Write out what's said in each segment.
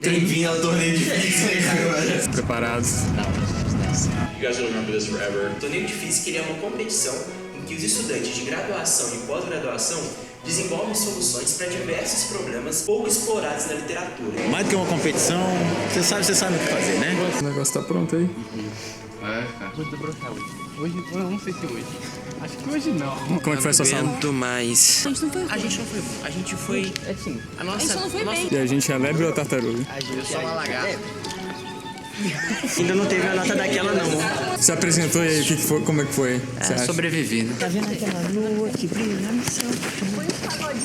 Bem-vindo ao torneio de física agora. Preparados? You guys will remember this forever. O torneio de física é uma competição em que os estudantes de graduação e pós-graduação desenvolvem soluções para diversos problemas pouco explorados na literatura. Mais do que uma competição, você sabe o que fazer, né? O negócio tá pronto aí. É, cara. Vou debruxar hoje. Hoje, eu não sei se hoje. Acho que hoje não. Como é que foi a sua sala? Mais. A gente não foi. A gente não foi. A gente foi. É sim. A nossa. A gente não foi bem. E a gente é lebre ou tartaruga? Eu sou uma lagarta. Ainda não teve a nota daquela, não. Você apresentou aí, o que foi, como é que foi? Você acha? Sobrevivendo. Tá vendo aquela lua que brilha no céu?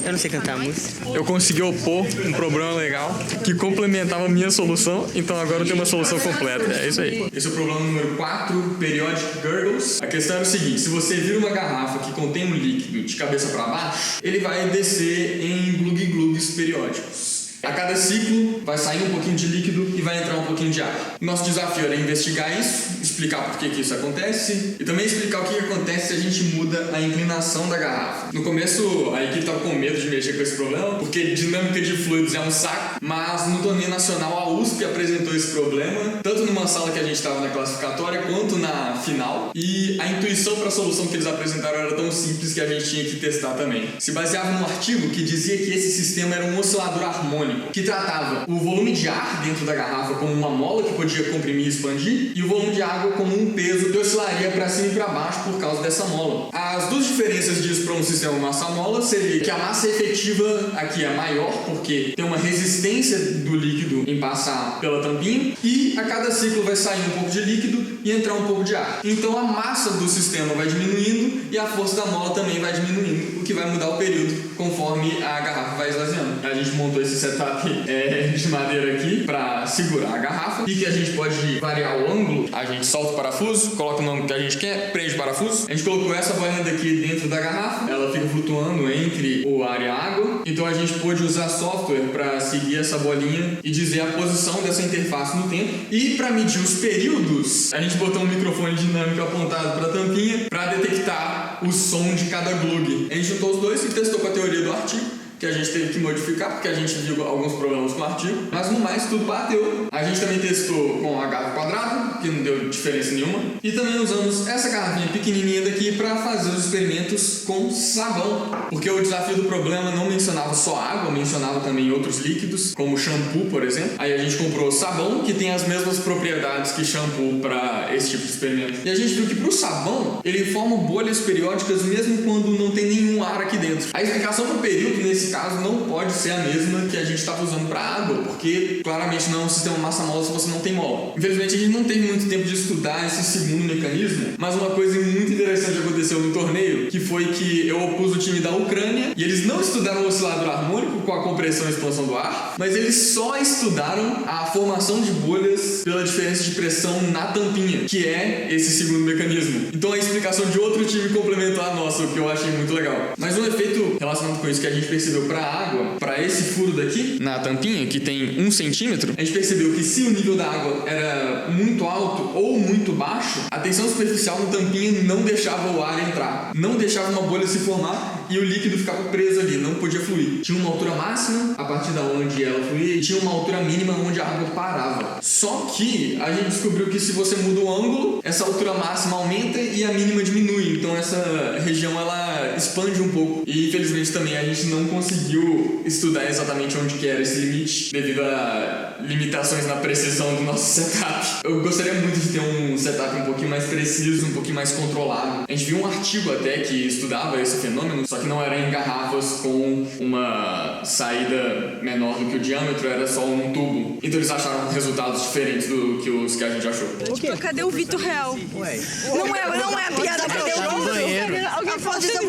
Eu não sei cantar a música. Eu consegui opor um problema legal que complementava a minha solução, então agora eu tenho uma solução completa. É isso aí. Esse é o problema número 4, Periodic Gurgles. A questão é o seguinte: se você vira uma garrafa que contém um líquido de cabeça para baixo, ele vai descer em glug-glugs periódicos. A cada ciclo vai sair um pouquinho de líquido e vai entrar um pouquinho de água. Nosso desafio era investigar isso, explicar por que isso acontece e também explicar o que acontece se a gente muda a inclinação da garrafa. No começo, a equipe estava com medo de mexer com esse problema, porque dinâmica de fluidos é um saco, mas no torneio nacional a USP apresentou esse problema, tanto numa sala que a gente estava na classificatória, quanto na final, e a intuição para a solução que eles apresentaram era tão simples que a gente tinha que testar também. Se baseava num artigo que dizia que esse sistema era um oscilador harmônico, que tratava o volume de ar dentro da garrafa como uma mola que podia comprimir e expandir, e o volume de água como um peso que oscilaria para cima e para baixo por causa dessa mola. As duas diferenças disso para um sistema massa-mola seria que a massa efetiva aqui é maior, porque tem uma resistência do líquido em passar pela tampinha, e a cada ciclo vai sair um pouco de líquido e entrar um pouco de ar. Então a massa do sistema vai diminuindo e a força da mola também vai diminuindo, o que vai mudar o período conforme a garrafa vai esvaziando. A gente montou esse setup de madeira aqui para segurar a garrafa e que a gente pode variar o ângulo. A gente solta o parafuso, coloca o ângulo que a gente quer, prende o parafuso. A gente colocou essa bolinha daqui dentro da garrafa, ela fica flutuando entre o ar e a água. Então a gente pôde usar software para seguir essa bolinha e dizer a posição dessa interface no tempo. E para medir os períodos, a gente botou um microfone dinâmico apontado para a tampinha para detectar o som de cada glug. A gente juntou os dois e testou com a teoria do artigo, que a gente teve que modificar porque a gente viu alguns problemas com o artigo, mas no mais tudo bateu. A gente também testou com a garrafa quadrada, que não deu diferença nenhuma, e também usamos essa garrafinha pequenininha daqui para fazer os experimentos com sabão, porque o desafio do problema não mencionava só água, mencionava também outros líquidos, como shampoo, por exemplo. Aí a gente comprou sabão, que tem as mesmas propriedades que shampoo para esse tipo de experimento. E a gente viu que para o sabão, ele forma bolhas periódicas mesmo quando não tem nenhum ar aqui dentro. A explicação para o período, nesse caso, não pode ser a mesma que a gente estava usando para água, porque claramente não é um sistema massa-mola se você não tem mola. Infelizmente a gente não teve muito tempo de estudar esse segundo mecanismo, mas uma coisa muito interessante aconteceu no torneio, que foi que eu opus o time da Ucrânia e eles não estudaram o oscilador harmônico com a compressão e expansão do ar, mas eles só estudaram a formação de bolhas pela diferença de pressão na tampinha, que é esse segundo mecanismo. Então a explicação de outro time complementou a nossa, o que eu achei muito legal. Mas um efeito relacionado com isso que a gente percebeu para a água, para esse furo daqui, na tampinha, que tem 1 centímetro, a gente percebeu que se o nível da água era muito alto ou muito baixo, a tensão superficial na tampinha não deixava o ar entrar, não deixava uma bolha se formar e o líquido ficava preso ali, não podia fluir. Tinha uma altura máxima a partir da onde ela fluía e tinha uma altura mínima onde a água parava. Só que a gente descobriu que se você muda o ângulo, essa altura máxima aumenta e a mínima diminui, então essa região ela expande um pouco e infelizmente também a gente não conseguiu estudar exatamente onde que era esse limite devido a limitações na precisão do nosso setup. Eu gostaria muito de ter um setup um pouquinho mais preciso, um pouquinho mais controlado. A gente viu um artigo até que estudava esse fenômeno, só que não era em garrafas com uma saída menor do que o diâmetro, era só um tubo. Então eles acharam resultados diferentes do que os que a gente achou. Tipo, cadê o Vitor real? Ué. Não é a piada, cadê o Vitor? Alguém pode ser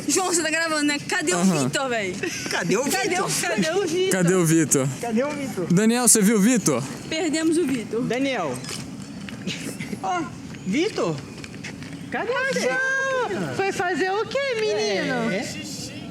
João, você tá gravando, né? Cadê o Vitor, velho? Cadê o Vitor? Cadê o Vitor? Cadê o Vitor? Cadê o Vitor? Daniel, você viu o Vitor? Perdemos o Vitor. Daniel. Ó, Vitor? Cadê você? Foi fazer o quê, menino?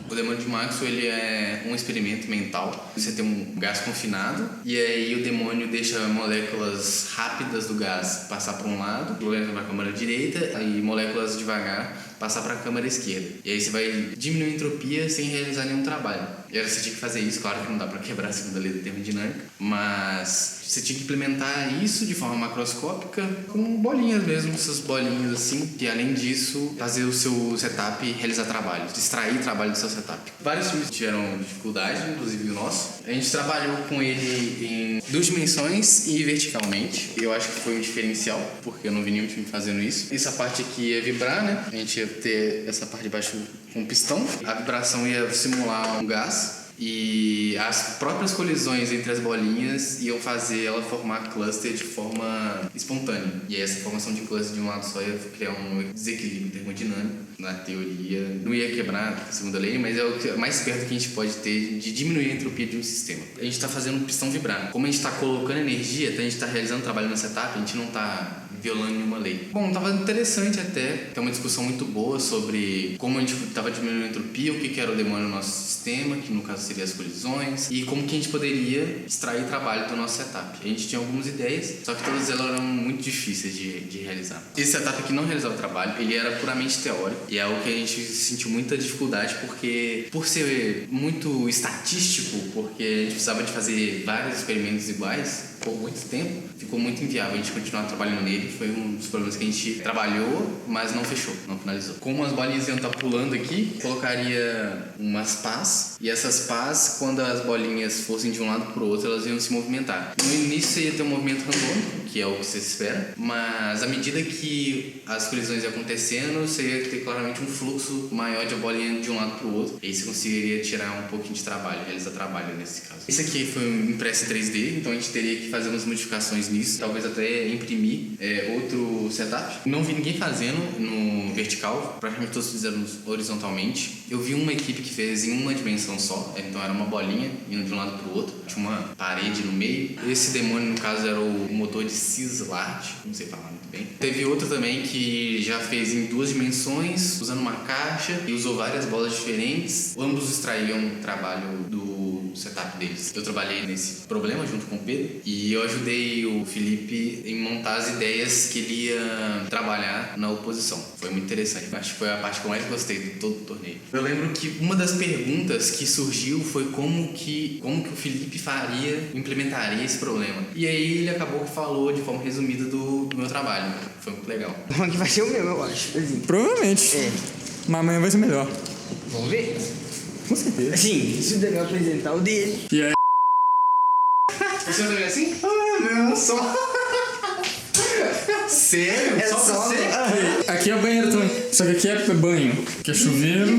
O demônio de Maxwell, ele é um experimento mental. Você tem um gás confinado e aí o demônio deixa moléculas rápidas do gás passar para um lado, moléculas para a câmara direita e moléculas devagar passar para a câmara esquerda. E aí você vai diminuir a entropia sem realizar nenhum trabalho. E era você tinha que fazer isso, claro que não dá pra quebrar a segunda lei da termodinâmica, mas você tinha que implementar isso de forma macroscópica com bolinhas mesmo, essas bolinhas assim, e além disso, fazer o seu setup realizar trabalhos, extrair trabalho do seu setup. Vários times tiveram dificuldade, inclusive o nosso. A gente trabalhou com ele em 2 dimensões e verticalmente. Eu acho que foi um diferencial, porque eu não vi nenhum time fazendo isso. Essa parte aqui ia vibrar, né? A gente ia ter essa parte de baixo com um pistão. A vibração ia simular um gás. E as próprias colisões entre as bolinhas iam fazer ela formar cluster de forma espontânea. E aí essa formação de cluster de um lado só ia criar um desequilíbrio termodinâmico. Na teoria, não ia quebrar a segunda lei, mas é o mais perto que a gente pode ter de diminuir a entropia de um sistema. A gente está fazendo um pistão vibrar. Como a gente está colocando energia, então a gente está realizando trabalho no setup, a gente não está violando nenhuma lei. Bom, tava interessante até, tem uma discussão muito boa sobre como a gente tava diminuindo a entropia, o que era o demônio no nosso sistema, que no caso seria as colisões, e como que a gente poderia extrair trabalho do nosso setup. A gente tinha algumas ideias, só que todas elas eram muito difíceis de realizar. Esse setup aqui não realizava o trabalho, ele era puramente teórico, e é algo que a gente sentiu muita dificuldade, porque por ser muito estatístico, porque a gente precisava de fazer vários experimentos iguais, por muito tempo, ficou muito inviável a gente continuar trabalhando nele. Foi um dos problemas que a gente trabalhou, mas não fechou, não finalizou. Como as bolinhas iam estar pulando aqui, colocaria umas pás, e essas pás, quando as bolinhas fossem de um lado para o outro, elas iam se movimentar. No início você ia ter um movimento randômico, que é o que você espera, mas à medida que as colisões iam acontecendo, você ia ter claramente um fluxo maior de bolinha de um lado para o outro, e aí você conseguiria tirar um pouquinho de trabalho, realizar trabalho nesse caso. Esse aqui foi um impresso 3D, então a gente teria que fazer umas modificações nisso, talvez até imprimir outro setup. Não vi ninguém fazendo no vertical, praticamente todos fizeram horizontalmente. Eu vi uma equipe que fez em uma dimensão só, então era uma bolinha indo de um lado para o outro, tinha uma parede no meio. Esse demônio, no caso, era o motor de Sislart, não sei falar muito bem. Teve outro também que já fez em 2 dimensões, usando uma caixa, e usou várias bolas diferentes. Ambos extraíam trabalho do setup deles. Eu trabalhei nesse problema junto com o Pedro, e eu ajudei o Felipe em montar as ideias que ele ia trabalhar na oposição. Foi muito interessante. Acho que foi a parte que eu mais gostei de todo o torneio. Eu lembro que uma das perguntas que surgiu foi como que o Felipe implementaria esse problema. E aí ele acabou que falou de forma resumida do meu trabalho. Foi muito legal. Que vai ser o meu, eu acho. Provavelmente. Mas amanhã vai ser melhor. Vamos ver? Com certeza. Sim, se o Daniel apresentar o dele. E aí? Você também assim? Não, só. Sério? Só você? Aqui é banheiro também. Só que aqui é banho. Aqui é chuveiro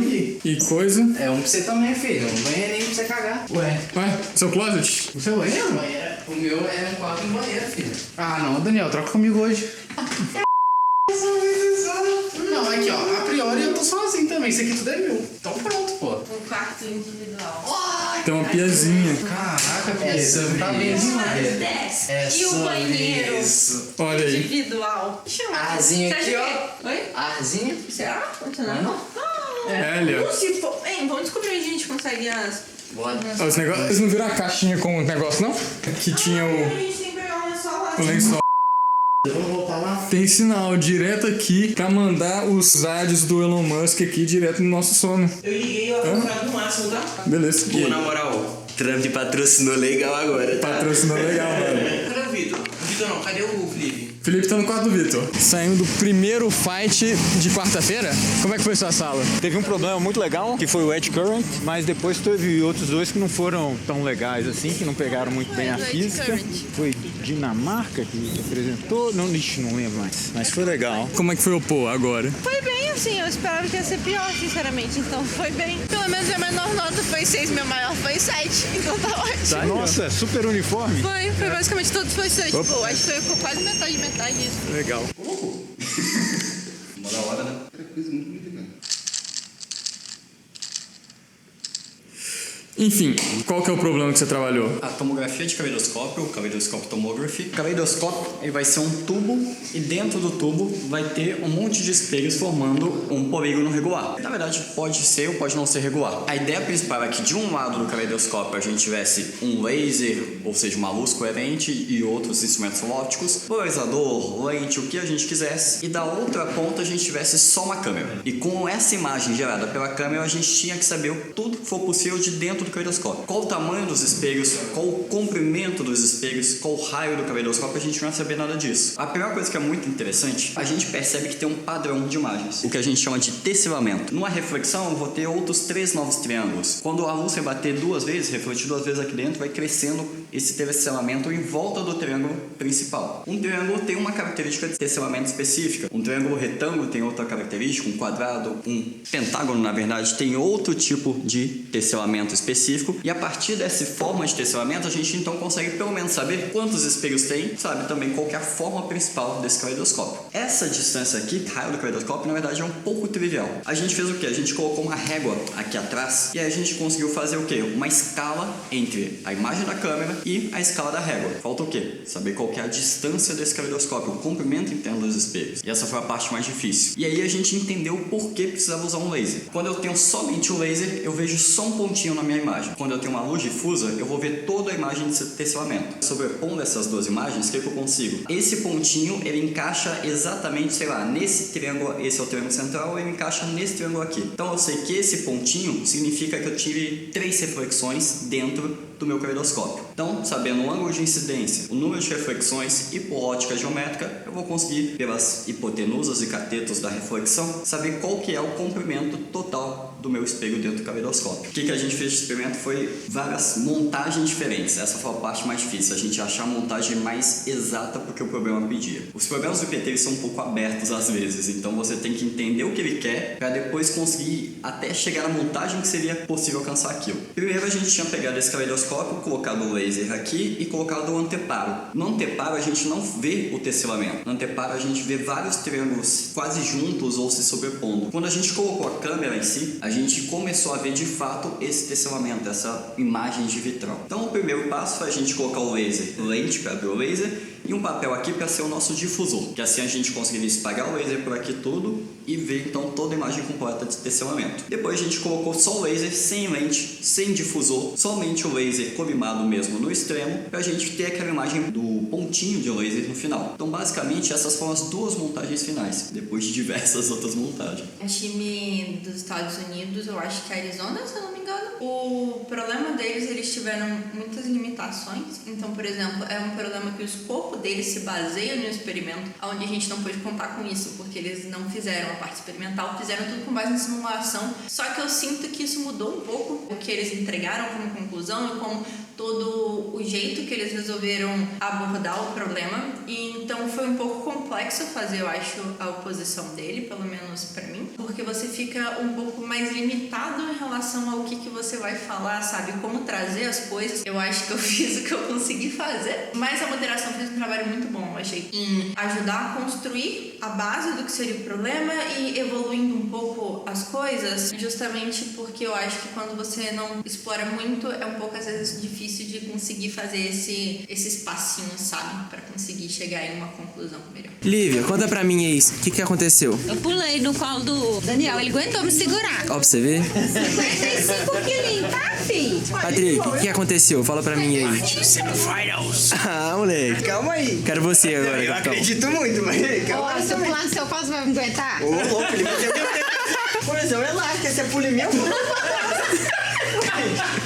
e coisa. É um pra você também, filho. Não banheiro nem pra você cagar. Ué. Seu closet? O seu banheiro? O meu é um quarto em banheiro, filho. Ah, não, Daniel, troca comigo hoje. Não, aqui ó, a priori eu tô sozinho também. Isso aqui tudo é meu. Então pronto, pô. Um quarto individual. Tem uma piazinha. Caraca, Essa tá mesmo. E o banheiro Olha aí. individual. Arzinho aqui, ó. Oi? Arzinho. Será? Continua? É, ali, ó. Se for... Hein, vamos descobrir onde a gente consegue as... Ó, esse negócio, vocês não viram a caixinha com o negócio, não? Que tinha A o gente tem que pegar um lençol lá. lençol. Vamos voltar lá. Tem sinal direto aqui pra mandar os áudios do Elon Musk aqui direto no nosso sono. Eu liguei o ar-condicionado no máximo, tá? Beleza. Pô, na moral, Trump patrocinou legal agora, tá? Patrocinou legal, mano. Cadê o Vitor? Vitor não, cadê o Felipe? Felipe tá no quarto do Vitor. Saindo do primeiro fight de quarta-feira, como é que foi sua sala? Teve um problema muito legal, que foi o Edge Current, mas depois teve outros dois que não foram tão legais assim, que não pegaram muito bem a física. Foi Dinamarca que apresentou, não lembro mais, mas foi legal. Como é que foi o Pô agora? Foi bem, assim, eu esperava que ia ser pior, sinceramente, então foi bem. Pelo menos a menor nota foi 6, meu maior foi 7, então tá ótimo. Nossa, super uniforme. Foi basicamente todos foi 6, tipo, acho que foi quase metade disso. Legal. Uma da hora, né? Enfim, qual que é o problema que você trabalhou? A tomografia de Kaleidoscope, o Kaleidoscope Tomography. O Kaleidoscope ele vai ser um tubo e dentro do tubo vai ter um monte de espelhos formando um polígono regular. Na verdade, pode ser ou pode não ser regular. A ideia principal é que de um lado do Kaleidoscope a gente tivesse um laser, ou seja, uma luz coerente e outros instrumentos ópticos, polarizador, lente, o que a gente quisesse. E da outra ponta a gente tivesse só uma câmera. E com essa imagem gerada pela câmera a gente tinha que saber tudo que for possível de dentro do do caleidoscópio. Qual o tamanho dos espelhos, qual o comprimento dos espelhos, qual o raio do caleidoscópio, a gente não vai saber nada disso. A primeira coisa que é muito interessante, a gente percebe que tem um padrão de imagens, o que a gente chama de tecilamento. Numa reflexão, eu vou ter outros 3 novos triângulos. Quando a luz vai bater 2 vezes, refletir 2 vezes aqui dentro, vai crescendo esse tecilamento em volta do triângulo principal. Um triângulo tem uma característica de tecilamento específica. Um triângulo retângulo tem outra característica, um quadrado, um pentágono, na verdade, tem outro tipo de tecilamento específico. E a partir dessa forma de tecilamento, a gente então consegue pelo menos saber quantos espelhos tem, sabe também qual que é a forma principal desse caleidoscópio. Essa distância aqui, raio do caleidoscópio, na verdade é um pouco trivial. A gente fez o quê? A gente colocou uma régua aqui atrás e aí a gente conseguiu fazer o quê? Uma escala entre a imagem da câmera e a escala da régua. Falta o quê? Saber qual que é a distância desse caleidoscópio, o comprimento interno dos espelhos. E essa foi a parte mais difícil. E aí a gente entendeu por que precisava usar um laser. Quando eu tenho somente o laser, eu vejo só um pontinho na minha imagem. Quando eu tenho uma luz difusa, eu vou ver toda a imagem de tecilamento. Sobrepondo essas duas imagens, o que eu consigo? Esse pontinho, ele encaixa exatamente, sei lá, nesse triângulo, esse é o triângulo central, ele encaixa nesse triângulo aqui. Então eu sei que esse pontinho significa que eu tive 3 reflexões dentro do meu caleidoscópio. Então, sabendo o ângulo de incidência, o número de reflexões e por ótica geométrica, eu vou conseguir, pelas hipotenusas e catetos da reflexão, saber qual que é o comprimento total do meu espelho dentro do caleidoscópio. O que a gente fez de experimento foi várias montagens diferentes. Essa foi a parte mais difícil, a gente achar a montagem mais exata porque o problema pedia. Os problemas do IPT eles são um pouco abertos às vezes, então você tem que entender o que ele quer para depois conseguir até chegar na montagem que seria possível alcançar aquilo. Primeiro a gente tinha pegado esse caleidoscópio, colocado o laser aqui e colocado o anteparo. No anteparo a gente não vê o tecilamento. No anteparo a gente vê vários triângulos quase juntos ou se sobrepondo. Quando a gente colocou a câmera em si, a gente começou a ver de fato esse tecilamento, essa imagem de vitral. Então o primeiro passo foi a gente colocar o laser, lente para abrir o laser e um papel aqui para ser o nosso difusor, que assim a gente conseguiria espalhar o laser por aqui tudo e ver então toda a imagem completa de tecilamento. Depois a gente colocou só o laser, sem lente, sem difusor, somente o laser colimado mesmo no extremo, para a gente ter aquela imagem do pontinho de laser no final. Então basicamente essas foram as 2 montagens finais, depois de diversas outras montagens. O time dos Estados Unidos, eu acho que é Arizona, se eu não me engano, o problema deles, eles tiveram muitas limitações. Então, por exemplo, é um problema que o escopo deles se baseia no experimento, onde a gente não pôde contar com isso, porque eles não fizeram a parte experimental, fizeram tudo com base em simulação. Só que eu sinto que isso mudou um pouco o que eles entregaram como conclusão e como todo o jeito que eles resolveram abordar o problema. E então foi um pouco complexo fazer, eu acho, a oposição dele, pelo menos pra mim, porque você fica um pouco mais limitado em relação ao que você vai falar, sabe? Como trazer as coisas. Eu acho que eu fiz o que eu consegui fazer, mas a moderação fez um trabalho muito bom, eu achei, em ajudar a construir a base do que seria o problema e evoluindo um pouco as coisas, justamente porque eu acho que quando você não explora muito, é um pouco às vezes difícil de conseguir fazer esse espacinho, sabe? Pra conseguir chegar em uma conclusão melhor. Lívia, conta pra mim aí, o que aconteceu? Eu pulei no colo do Daniel, ele aguentou me segurar. Ó, pra você ver. 55 quilinhos, tá, filho? Patrick, o que aconteceu? Fala pra mim aí. Ah, moleque. Calma aí. Quero você agora, Eu acredito muito, mas calma aí. Se eu pular no seu colo, você vai me aguentar? Ô, louco, ele vai ter... Por exemplo, elástica, você pula em mim, eu pulo.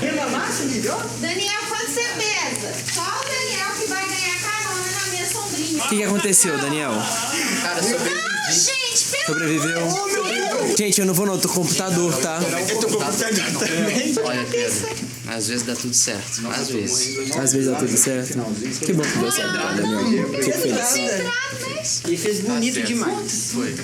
Rima massa, Lívia? Daniel, quanto você pesa? Só o Daniel que vai ganhar carona na minha sombrinha. O que aconteceu, Daniel? Cara, Não, gente, pelo Sobreviveu? amor de Deus. Gente, eu não vou no outro computador, tá? Eu tô com computador também. Olha, Pedro, às vezes dá tudo certo. Às vezes. Às vezes dá tudo certo. Que bom que deu certo, Daniel. Fico feliz. Ele fez bonito demais. Foi.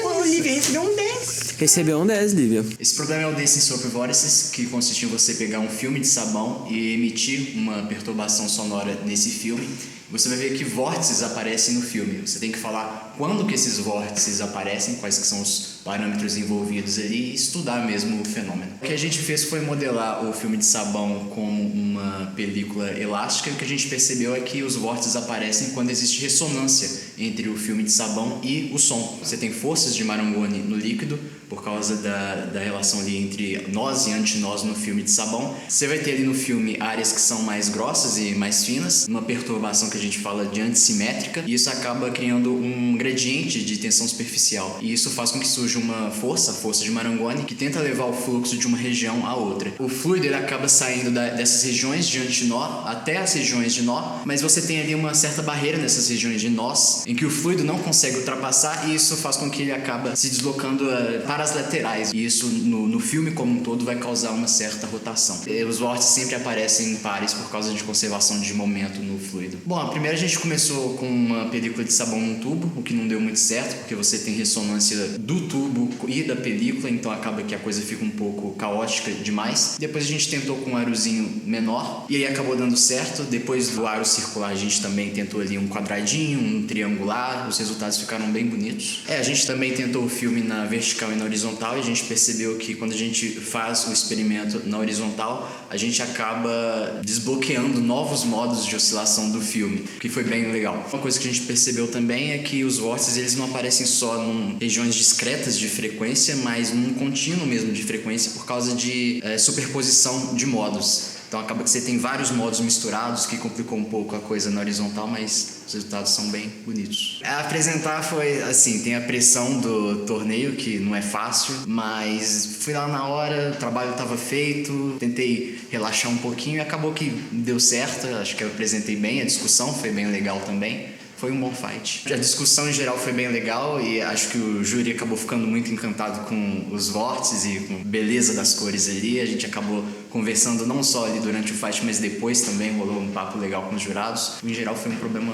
O Lívia recebeu um 10. Recebeu um 10, Lívia. Esse problema é o Dancing Soap Vortices, que consiste em você pegar um filme de sabão e emitir uma perturbação sonora nesse filme. Você vai ver que vórtices aparecem no filme. Você tem que falar quando que esses vórtices aparecem, quais que são os parâmetros envolvidos ali e estudar mesmo o fenômeno. O que a gente fez foi modelar o filme de sabão como uma película elástica e o que a gente percebeu é que os vórtices aparecem quando existe ressonância entre o filme de sabão e o som. Você tem forças de Marangoni no líquido por causa da relação ali entre nós e antinós no filme de sabão. Você vai ter ali no filme áreas que são mais grossas e mais finas, uma perturbação que a gente fala de antissimétrica, e isso acaba criando um gradiente de tensão superficial. E isso faz com que surja uma força, a força de Marangoni, que tenta levar o fluxo de uma região a outra. O fluido ele acaba saindo dessas regiões de antinó até as regiões de nó, mas você tem ali uma certa barreira nessas regiões de nós, em que o fluido não consegue ultrapassar, e isso faz com que ele acaba se deslocando para as laterais. E isso no filme como um todo vai causar uma certa rotação. Os vórtices sempre aparecem em pares por causa de conservação de momento no fluido. Bom, primeiro a gente começou com uma película de sabão num tubo, o que não deu muito certo, porque você tem ressonância do tubo e da película, então acaba que a coisa fica um pouco caótica demais. Depois a gente tentou com um arozinho menor, e aí acabou dando certo. Depois do aro circular a gente também tentou ali um quadradinho, um triangular, os resultados ficaram bem bonitos. A gente também tentou o filme na vertical e na horizontal, e a gente percebeu que quando a gente faz o experimento na horizontal, a gente acaba desbloqueando novos modos de oscilação do filme, que foi bem legal. Uma coisa que a gente percebeu também é que os vórtices eles não aparecem só em regiões discretas de frequência, mas num contínuo mesmo de frequência por causa de superposição de modos. Então acaba que você tem vários modos misturados, que complicou um pouco a coisa na horizontal, mas os resultados são bem bonitos. Apresentar foi assim, tem a pressão do torneio, que não é fácil, mas fui lá na hora, o trabalho estava feito, tentei relaxar um pouquinho e acabou que deu certo. Acho que eu apresentei bem, a discussão foi bem legal também. Foi um bom fight. A discussão em geral foi bem legal e acho que o júri acabou ficando muito encantado com os vórtices e com a beleza das cores ali. A gente acabou conversando não só ali durante o fight, mas depois também rolou um papo legal com os jurados. Em geral foi um problema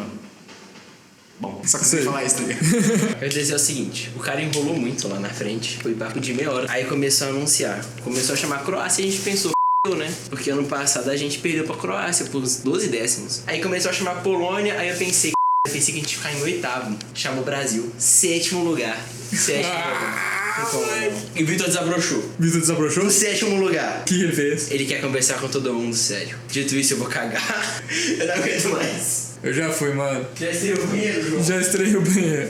bom. Só que você falar isso também. Eu ia dizer o seguinte, o cara enrolou muito lá na frente, foi papo de meia hora. Aí começou a anunciar, começou a chamar a Croácia e a gente pensou, né? Porque ano passado a gente perdeu pra Croácia por 12 décimos. Aí começou a chamar a Polônia, aí eu pensei que a gente ia ficar em 8º. Chamou o Brasil. 7º lugar. 7º lugar. E o Vitor desabrochou. Vitor desabrochou? No 7º lugar. O que ele fez? Ele quer conversar com todo mundo, sério. Dito isso, eu vou cagar. Eu não aguento mais. Eu já fui, mano. Já estreiou o banheiro, João? Já estreiei o banheiro.